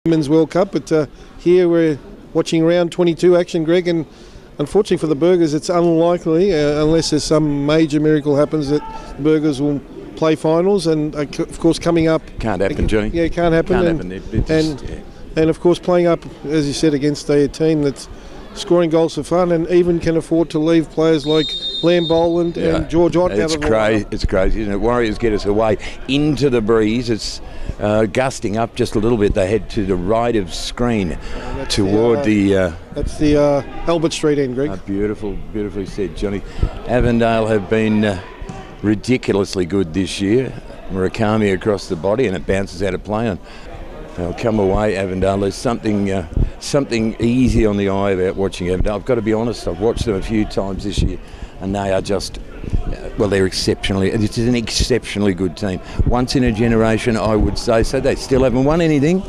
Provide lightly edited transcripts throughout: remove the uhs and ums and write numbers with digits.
Women's World Cup, but here we're watching round 22 action, Greg, and unfortunately for the Burgers it's unlikely, unless there's some major miracle happens, that the Burgers will play finals, and of course coming up... Can't happen, Johnny. Yeah, it can't happen. And of course playing up, as you said, against a team that's scoring goals for fun and even can afford to leave players like Liam Boland and George Ott out of the lineup. It's crazy, isn't it? Warriors get us away into the breeze. It's gusting up just a little bit. They head to the right of screen toward the... That's the Albert Street end, Greg. Beautifully said, Johnny. Avondale have been ridiculously good this year. Murakami across the body, and it bounces out of play. And they'll come away, Avondale. There's something easy on the eye about watching Avondale. I've got to be honest, I've watched them a few times this year, and they are just... they're exceptionally... It's an exceptionally good team. Once in a generation, I would say so. They still haven't won anything,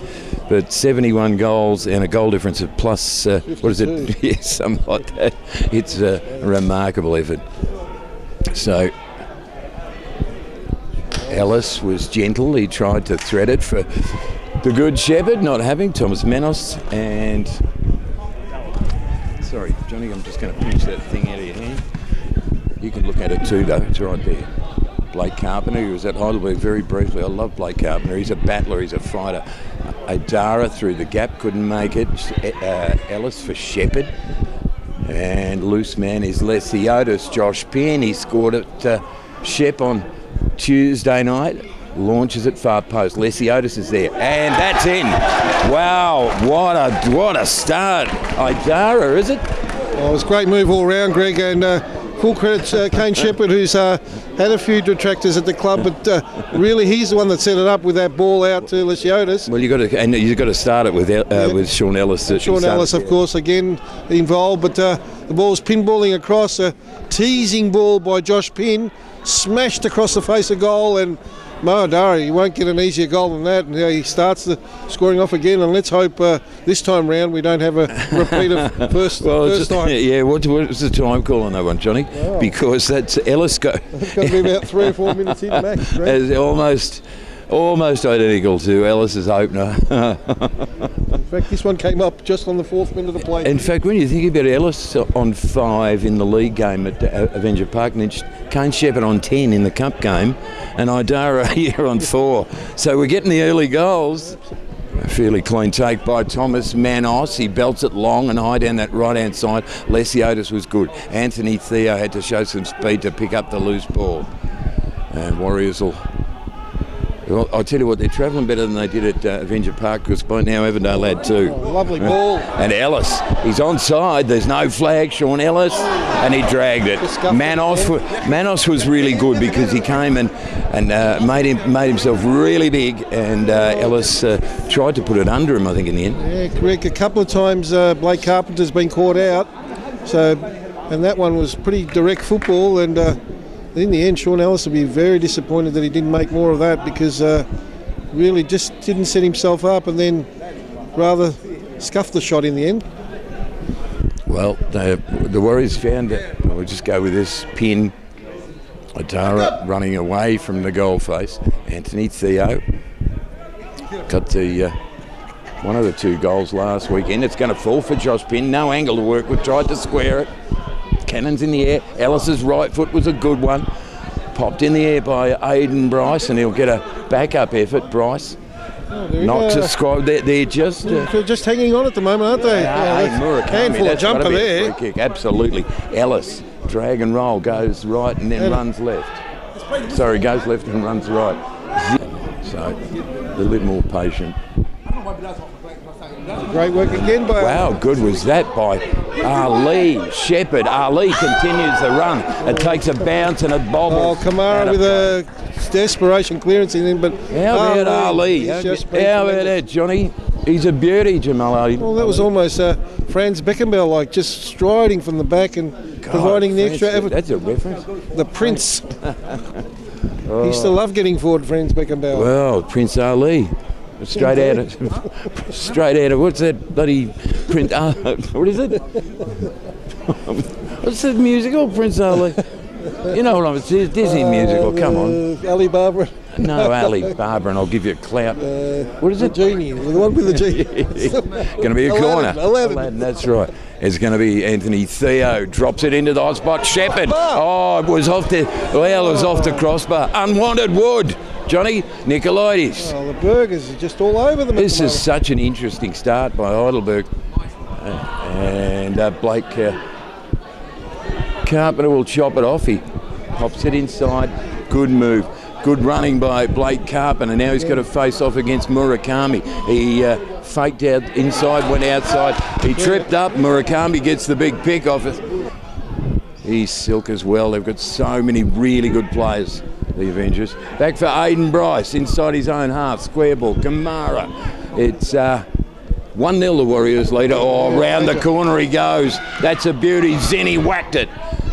but 71 goals and a goal difference of plus... what is it? Yeah, something like that. It's a remarkable effort. So... Ellis was gentle. He tried to thread it for the Good Shepherd, not having Thomas Manos. And sorry, Johnny, I'm just going to pinch that thing out of your hand. You can look at it too, though. It's right there. Blake Carpenter, who was at Heidelberg very briefly. I love Blake Carpenter. He's a battler. He's a fighter. Adara through the gap, couldn't make it. Ellis for Shepherd. And loose man is Lesiotis. Josh Penn, he scored at Shep on Tuesday night, launches at far post. Lesiotis is there, and that's in. Wow, what a start. Idara, is it? Well, it was a great move all round, Greg, and full credit to Kane Shepherd, who's had a few detractors at the club, but really he's the one that set it up with that ball out to Lesiotis. Well, you've got to start it with Sean Ellis. Sean Ellis, of course, again involved, but the ball's pinballing across, a teasing ball by Josh Penn, smashed across the face of goal, and Mo Adara, you won't get an easier goal than that, and he starts the scoring off again, and let's hope this time round we don't have a repeat of first time. Yeah, what was the time call on that one, Johnny? Oh. Because that's Ellis go. It's going to be about 3 or 4 minutes in max. It's almost identical to Ellis's opener. In fact, this one came up just on the 4th minute of play. In fact, when you think about Ellis on 5 in the league game at Avenger Park, and then Kane Shepherd on 10 in the cup game, and Idara here on 4. So we're getting the early goals. A fairly clean take by Thomas Manos. He belts it long and high down that right-hand side. Lesiotis was good. Anthony Theo had to show some speed to pick up the loose ball. And Warriors will... Well, I'll tell you what, they're travelling better than they did at Avenger Park, because by now Avondale had 2. Lovely ball. And Ellis, he's onside, there's no flag, Sean Ellis, and he dragged it. Manos was really good because he came and made himself really big, and Ellis tried to put it under him, I think, in the end. Yeah, correct. A couple of times Blake Carpenter's been caught out, and that one was pretty direct football, and in the end, Sean Ellis will be very disappointed that he didn't make more of that, because really just didn't set himself up, and then rather scuffed the shot in the end. Well, the Warriors found it. We'll just go with this pin. Adara running away from the goal face. Anthony Theo got the one of the 2 goals last weekend. It's going to fall for Josh Penn. No angle to work with. Tried to square it. Cannons in the air. Ellis's right foot was a good one. Popped in the air by Aidan Bryce, and he'll get a backup effort. Bryce, not to squad. They're just hanging on at the moment, aren't they? Murakami, handful of jumper there. A free kick, absolutely. Ellis, drag and roll, goes right and then runs left. Sorry, goes left and runs right. So a little bit more patient. Great work again by... Wow, good was that by Ali Shepherd. Ali continues the run. It takes a bounce and it bobbles. Oh, Kamara with a desperation clearance in him, but... How about Ali? How about that, Johnny? He's a beauty, Jamal Ali. Well, that was almost Franz Beckenbauer-like, just striding from the back and providing the extra effort. That's a reference. The Prince. He used to love getting forward, Franz Beckenbauer. Well, Prince Ali. Straight out of what's that bloody Prince? What is it? What's that musical, Prince Ali? You know what I'm saying? Disney musical. Come on. Alibaba. No, Ali Barber, and I'll give you a clout. What is the it? Genie, the one with the genie. Going to be a corner. Aladdin. That's right. It's going to be Anthony Theo. Drops it into the hot spot. Shepherd. Oh, it was off the crossbar. Unwanted wood. Johnny Nicolaitis. Oh, the burgers are just all over them. This is such an interesting start by Heidelberg. And Blake Carpenter will chop it off. He pops it inside. Good move. Good running by Blake Carpenter. Now he's got to face off against Murakami. He faked out inside, went outside. He tripped up. Murakami gets the big pick off it. He's silk as well. They've got so many really good players, the Avengers. Back for Aidan Bryce inside his own half. Square ball. Kamara. It's 1-0 the Warriors leader. Oh, round the corner he goes. That's a beauty. Zenny whacked it.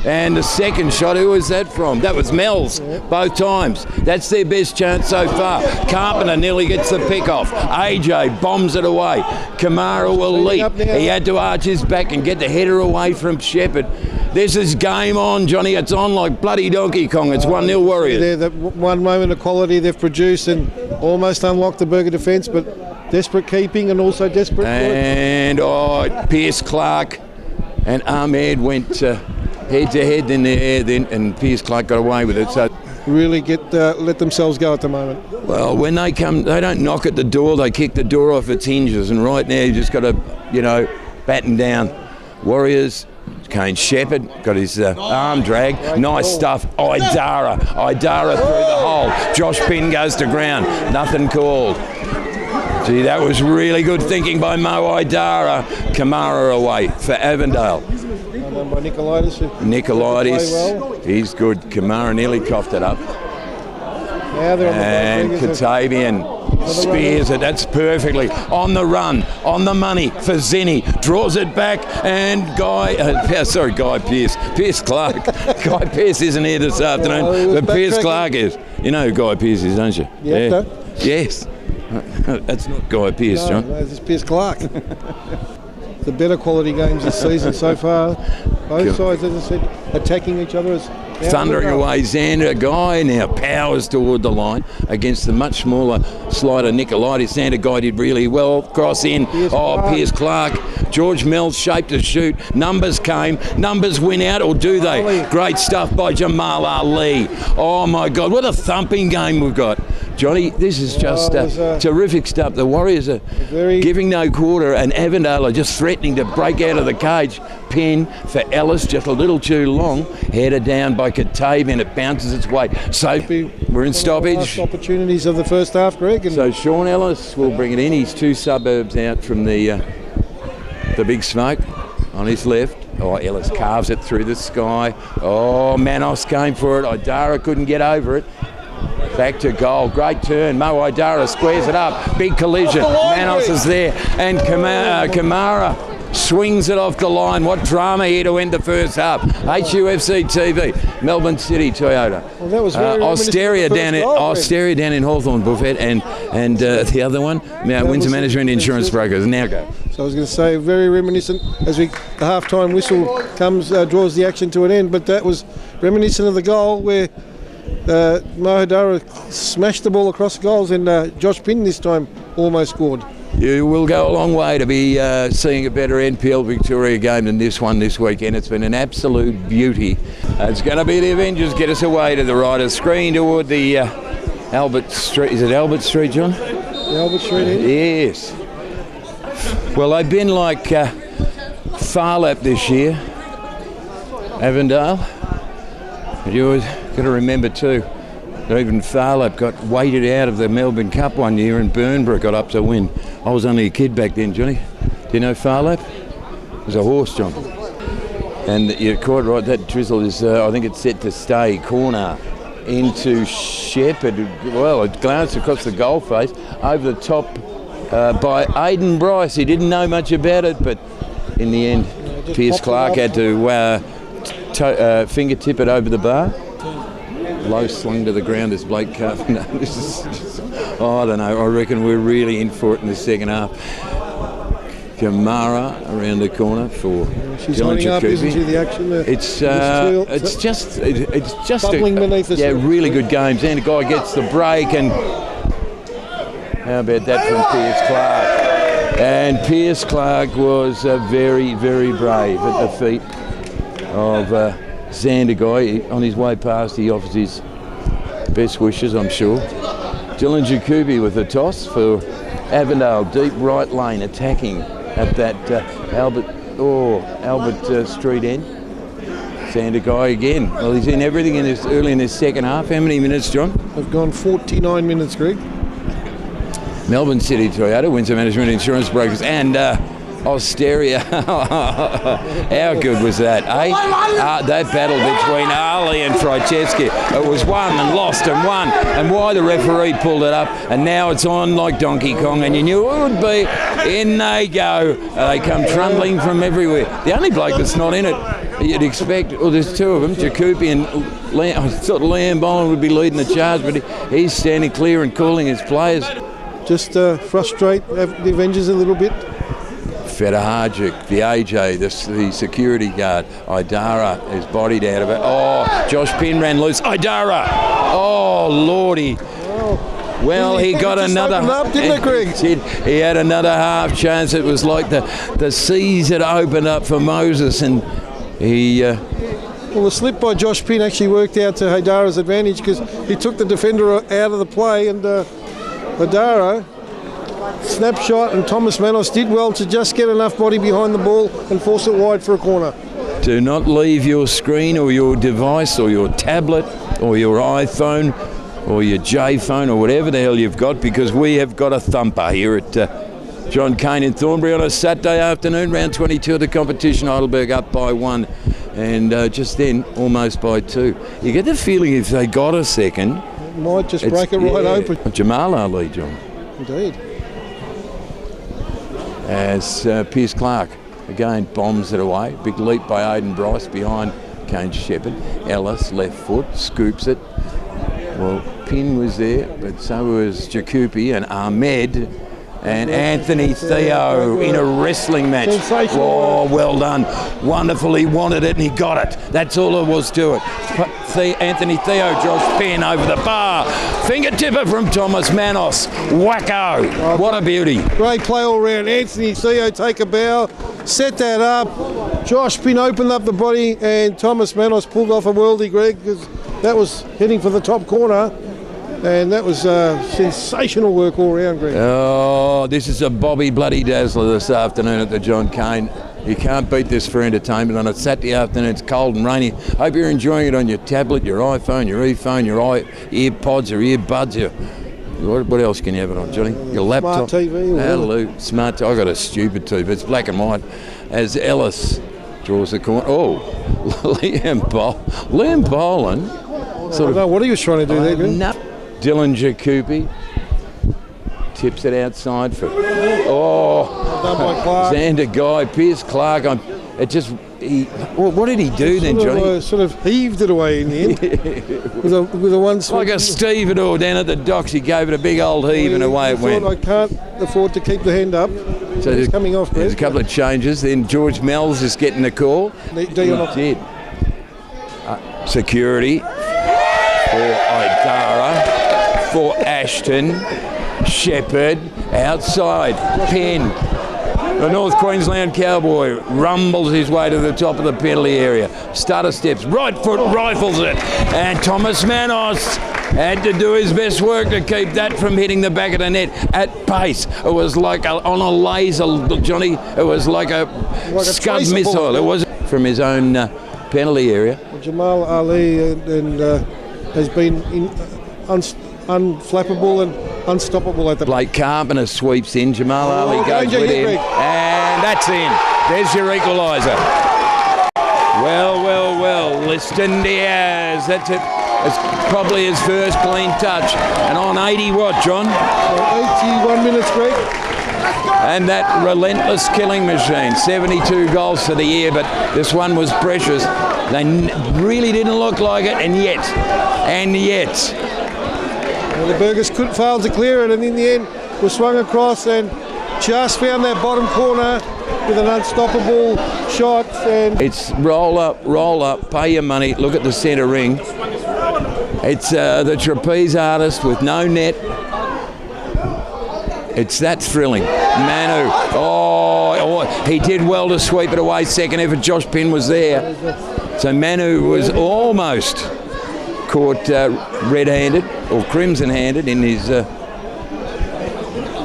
And the second shot, who was that from? That was Mel's, both times. That's their best chance so far. Carpenter nearly gets the pick off. AJ bombs it away. Kamara will leap. He had to arch his back and get the header away from Shepherd. This is game on, Johnny. It's on like bloody Donkey Kong. It's 1-0 Warriors. They're the one moment of quality they've produced and almost unlocked the Burger defence, but desperate keeping and also desperate. And Pierce Clark and Ahmed went head to head in the air then, and Pierce Clark got away with it. So really let themselves go at the moment. Well, when they come, they don't knock at the door. They kick the door off its hinges, and right now you just got to, batten down. Warriors. Kane Shepherd got his arm drag. Nice stuff. Idara through the hole. Josh Pinn goes to ground. Nothing called. Gee, that was really good thinking by Mo Idara. Kamara away for Avondale. By Nicolaitis, he's good. Kamara nearly coughed it up. And Katavian spears it. That's perfectly on the run, on the money for Zenny. Draws it back, and Guy Pearce. Pierce Clark. Guy Pearce isn't here this afternoon, but Pierce Clark is. You know who Guy Pearce is, don't you? Yeah. Yes. That's not Guy Pearce, John. No, this is Pierce Clark. The better quality games this season so far. Both sides, as I said, attacking each other. Thundering away, Xander Guy now powers toward the line against the much smaller slider Nicolaitis. Xander Guy did really well. Cross in. Pierce Clark. George Mills shaped to shoot. Numbers came. Numbers win out, or do they? Great stuff by Jamal Ali. Oh my God, what a thumping game we've got. Johnny, this is just terrific stuff. The Warriors are giving no quarter, and Avondale are just threatening to break out of the cage. Pin for Ellis, just a little too long. Headed down by Katavian, it bounces its way. So we're in stoppage. Last opportunities of the first half, Greg. So Sean Ellis will bring it in. He's 2 suburbs out from the big smoke on his left. Ellis carves it through the sky. Manos came for it. Idara couldn't get over it. Back to goal. Great turn. Mo Idara squares it up. Big collision. Manos is there. And Kamara swings it off the line. What drama here to end the first half. HUFC TV. Melbourne City Toyota. Well, that was Osteria down in Hawthorn Buffet, and the other one, Windsor Management Insurance Brokers. Now go. So I was going to say, very reminiscent as the half-time whistle comes, draws the action to an end, but that was reminiscent of the goal where Mohadara smashed the ball across the goals, and Josh Pinn this time almost scored. You will go a long way to be seeing a better NPL Victoria game than this one this weekend. It's been an absolute beauty. It's going to be the Avengers get us away to the right of screen toward the Albert Street. Is it Albert Street, John? The Albert Street end? Yes. Well, they've been like Farlap this year, Avondale. But you always got to remember too, that even Farlap got weighted out of the Melbourne Cup one year, and Burnborough got up to win. I was only a kid back then, Johnny. Do you know Farlap? It was a horse, John. And you're quite right, that drizzle is, I think it's set to stay. Corner into Shepherd. Well, it glanced across the goal face, over the top by Aidan Bryce. He didn't know much about it, but in the end, Pierce Clark had to fingertip it over the bar. Low slung to the ground as Blake Carpenter. This is just, I don't know. I reckon we're really in for it in the second half. Kamara around the corner for She's Dylan running up, isn't she, Jakubi. the action? It's just bubbling beneath the surface. really good games. And the guy gets the break, and how about that from Pierce Clark? And Pierce Clark was very, very brave at the feet of Xander Guy. On his way past, he offers his best wishes, I'm sure. Dylan Jakubi with the toss for Avondale, deep right lane, attacking at that Albert Street end. Xander Guy again. Well, he's in everything early in his second half. How many minutes, John? They've gone 49 minutes, Greg. Melbourne City Toyota, Windsor Management Insurance Brokers, and Osteria. How good was that, eh? That battle between Ali and Franceschi. It was won and lost and won. And why the referee pulled it up, and now it's on like Donkey Kong, and you knew it would be. In they go. They come trundling from everywhere. The only bloke that's not in it, you'd expect, well, there's two of them, Jakubi and I thought Liam Boland would be leading the charge, but he's standing clear and calling his players. Just frustrate the Avengers a little bit. Fedorhajic, the AJ, the security guard, Idara is bodied out of it. Oh, Josh Pinn ran loose. Idara! Oh, Lordy. Well, he got another. Up, didn't it, Greg? He had another half chance. It was like the seas had opened up for Moses, and he. Well, the slip by Josh Pinn actually worked out to Haidara's advantage because he took the defender out of the play, and Haidara, snapshot, and Thomas Manos did well to just get enough body behind the ball and force it wide for a corner. Do not leave your screen or your device or your tablet or your iPhone or your J phone or whatever the hell you've got, because we have got a thumper here at John Cain in Thornbury on a Saturday afternoon, round 22 of the competition. Heidelberg up by 1, and just then almost by 2. You get the feeling if they got a second, it might just break it right open. Jamal Ali, John. Indeed. As Pierce Clark again bombs it away. Big leap by Aidan Bryce behind Kane Shepherd. Ellis, left foot, scoops it. Well, Pinn was there, but so was Jakubi and Ahmed and Anthony Theo in a wrestling match. Oh, well done. Wonderful. He wanted it and he got it. That's all there was to it. Anthony Theo, Josh Pinn over the bar. Fingertipper from Thomas Manos. Wacko. What a beauty. Great play all round. Anthony Theo take a bow, set that up. Josh Pinn opened up the body, and Thomas Manos pulled off a worldie, Greg, because that was heading for the top corner. And that was sensational work all round, Greg. Oh, this is a Bobby Bloody Dazzler this afternoon at the John Cain. You can't beat this for entertainment on a Saturday afternoon. It's cold and rainy. Hope you're enjoying it on your tablet, your iPhone, your earphone, your earpods, your earbuds. What else can you have it on, Johnny? Your laptop. Smart TV. Hallelujah. Smart TV. I got a stupid TV. It's black and white. As Ellis draws the corner. Oh, Liam Boland. I don't know what he was trying to do there, Greg. No. Dylan Jakubi tips it outside for Xander Guy, Pierce Clark. What did he do then, Johnny? Sort of heaved it away in the end with a one swing. Like a stevedore down at the docks. He gave it a big old heave and away it went. I can't afford to keep the hand up. So it's coming off. There's a couple of changes. Then George Mells is getting the call. He did. Security for Idara. For Ashton, Shepherd, outside, Penn. The North Queensland Cowboy rumbles his way to the top of the penalty area. Stutter steps, right foot rifles it, and Thomas Manos had to do his best work to keep that from hitting the back of the net at pace. It was like on a laser, Johnny. It was like a Scud missile. It was from his own penalty area. Jamal Ali has been unflappable and unstoppable at the Blake Carpenter sweeps in. Jamal Ali goes with him. And that's in. There's your equaliser. Well. Liston Diaz. That's it. It's probably his first clean touch. And on 80 what, John? 81 minutes, Greg. And that relentless killing machine. 72 goals for the year, but this one was precious. They really didn't look like it, and yet. Well, the Burgers couldn't fail to clear it, and in the end was swung across, and just found that bottom corner with an unstoppable shot. And It's roll up, pay your money. Look at the centre ring. It's the trapeze artist with no net. It's that thrilling. Manu, he did well to sweep it away. Second effort, Josh Penn was there. So Manu was almost caught red-handed or crimson-handed in his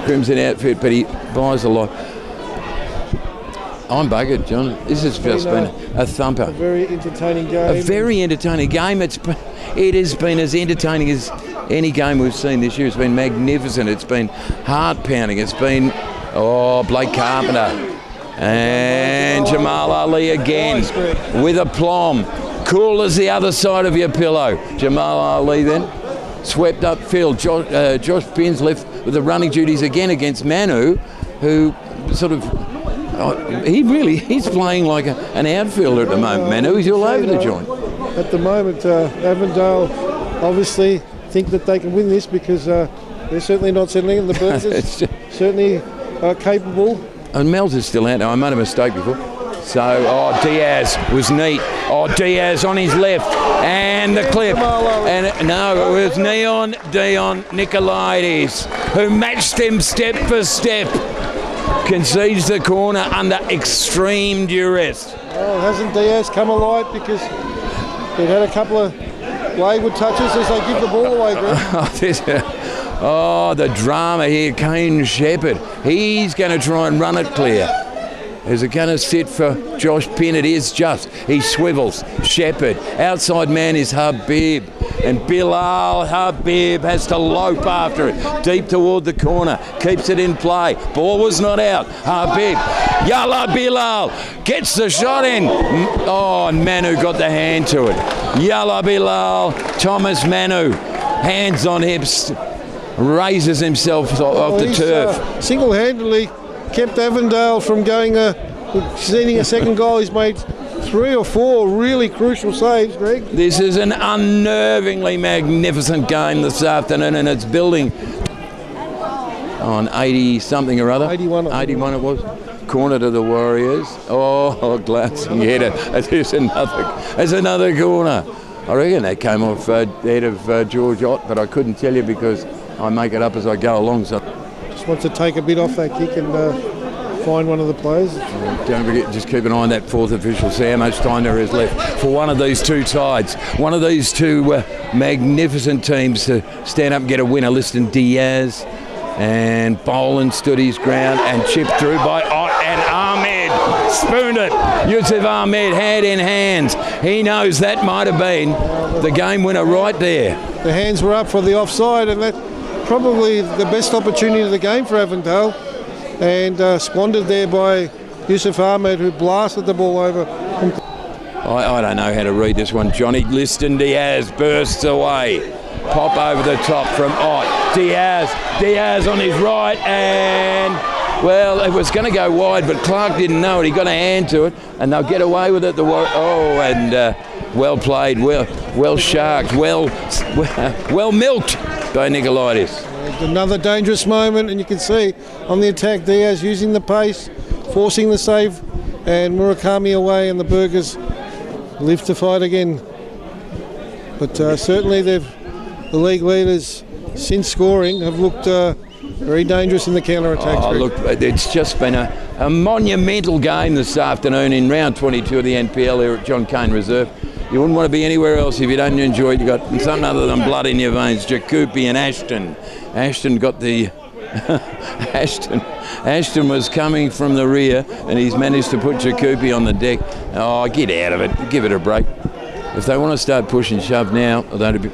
crimson outfit, but he buys a lot. I'm buggered, John. This has just been a thumper. A very entertaining game. A very entertaining game. It has been as entertaining as any game we've seen this year. It's been magnificent. It's been heart-pounding. It's been, Blake Carpenter and Jamal Ali again with aplomb. Cool as the other side of your pillow. Jamal Ali then swept upfield. Josh Penn's left with the running duties again against Manu, who sort of... he's playing like an outfielder at the moment, Manu. He's all over the joint. At the moment, Avondale obviously think that they can win this because they're certainly not settling, and the Burgers certainly are capable. And Mel's is still out now. I made a mistake before. So, Diaz was neat. Diaz on his left, and the clip. And it was Dion Nicolaides who matched him step for step. Concedes the corner under extreme duress. Well, hasn't Diaz come alive because they've had a couple of wayward touches as they give the ball away, Greg? The drama here. Kane Shepherd. He's going to try and run it clear. Is it going to sit for Josh Penn? It is just. He swivels. Shepherd. Outside man is Habib. And Bilal Habib has to lope after it. Deep toward the corner. Keeps it in play. Ball was not out. Habib. Yalla Bilal. Gets the shot in. And Manu got the hand to it. Yalla Bilal. Thomas Manu. Hands on hips. Raises himself off the turf. Single-handedly kept Avondale from conceding a second goal. He's made 3 or 4 really crucial saves, Greg. This is an unnervingly magnificent game this afternoon, and it's building on 80-something or other. 81. 81 it was. Corner to the Warriors. Glancing header. There's another corner. I reckon that came off the head of George Ott, but I couldn't tell you because I make it up as I go along. So just wants to take a bit off that kick and find one of the players. Don't forget, just keep an eye on that fourth official. See how much time there is left for one of these two sides. One of these two magnificent teams to stand up and get a winner. Liston Diaz and Boland stood his ground and chipped through by Ott, and Ahmed spooned it. Yusuf Ahmed, hand in hands. He knows that might have been the game winner right there. The hands were up for the offside, and that probably the best opportunity of the game for Avondale, and squandered there by Yusuf Ahmed, who blasted the ball over. I don't know how to read this one, Johnny. Liston Diaz bursts away. Pop over the top from Ott. Diaz on his right, and well, it was going to go wide, but Clark didn't know it. He got a hand to it, and they'll get away with it. Well played, well sharked, well milked by Nicolaides. Another dangerous moment, and you can see on the attack Diaz using the pace, forcing the save, and Murakami away, and the Burgers live to fight again. But certainly the league leaders, since scoring, have looked very dangerous in the counter-attacks. Look, it's just been a monumental game this afternoon in round 22 of the NPL here at John Cain Reserve. You wouldn't want to be anywhere else if you don't enjoy it. You've got something other than blood in your veins. Jacoupy and Ashton. Ashton got the... Ashton was coming from the rear, and he's managed to put Jacoupy on the deck. Get out of it. Give it a break. If they want to start push and shove now, that'd be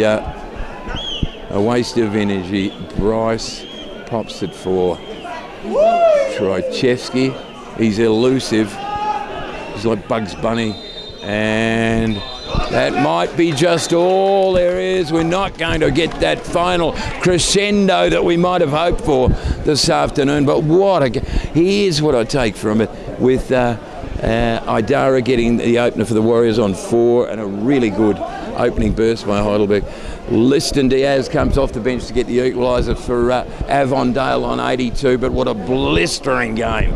a waste of energy. Bryce pops it for Trojewski. He's elusive. He's like Bugs Bunny. And that might be just all there is. We're not going to get that final crescendo that we might have hoped for this afternoon. But here's what I take from it, with Idara getting the opener for the Warriors on 4, and a really good opening burst by Heidelberg. Liston Diaz comes off the bench to get the equaliser for Avondale on 82, but what a blistering game.